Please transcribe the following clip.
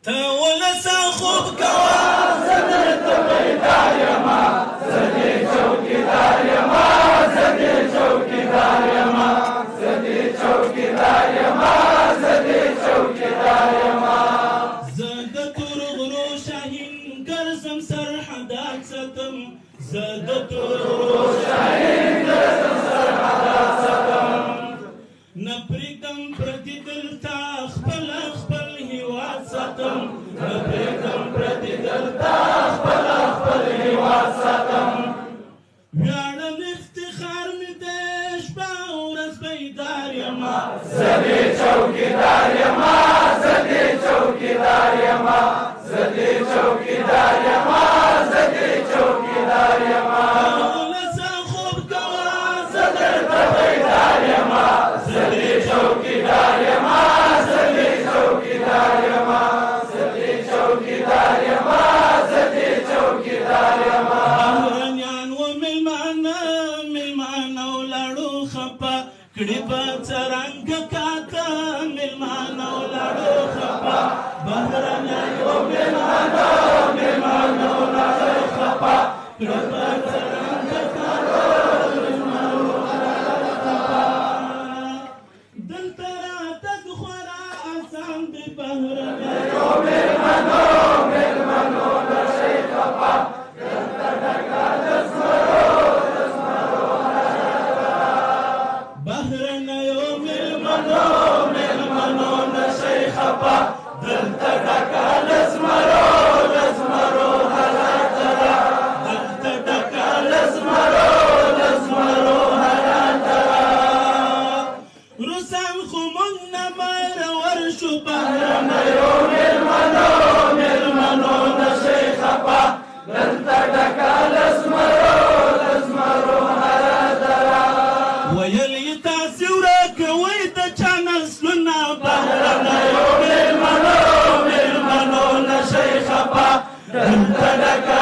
ته ولسه خوب کوه زه درته بیدار یمه زه دې چوکیدار یمه زه دې چوکیدار یمه زه دې چوکیدار یمه زه دې چوکیدار یمه زه د تور غرو شاهین ګرځم سرحدات ساتم زه د تور غرو شاهین ګرځم سرحدات ساتم نه پرېږدم پردي دلته خپل خپل هېواد ساتم نه پرېږدم پردي دلته خپل خپل هېواد ساتم ویاړم افتخار مې دی شپه ورځ بیدار یمه زه دې چوکیدار یمه زه دې چوکیدار یمه زه دې چوکیدار یمه زه دې چوکیدار یمه ولسه خوب کوه زه درته بیدار یمه زه دې چوکیدار یمه زه دې چوکیدار یمه زه دې چوکیدار یمه زه دې چوکیدار یمه بهرنیان و میلمانه ولاړو خفه کړي په څرنګه کاته میلمانه ولاړو خفه بهرنیان و میلمانه ولاړو خفه کړي په څرنګه کاته میلمانه ولاړو خفه دلته راتګ خورا اسان دی بهرنیانو میلمنو نشئ خفه دلته ډکه د زمرو بهرنیو میلمنو نشئ خفه دلته ډکه د زمرو هره تره دلته ډکه د زمرو هره تره روسان خو موږ نه مرور شو بهرنیو میلمنو نشئ خفه دلته ډکه د زمرو هره تره ویل یې تاسې ورکوئ د چا نسلونه بهرنیو میلمنو نشئ خفه دلته ډکه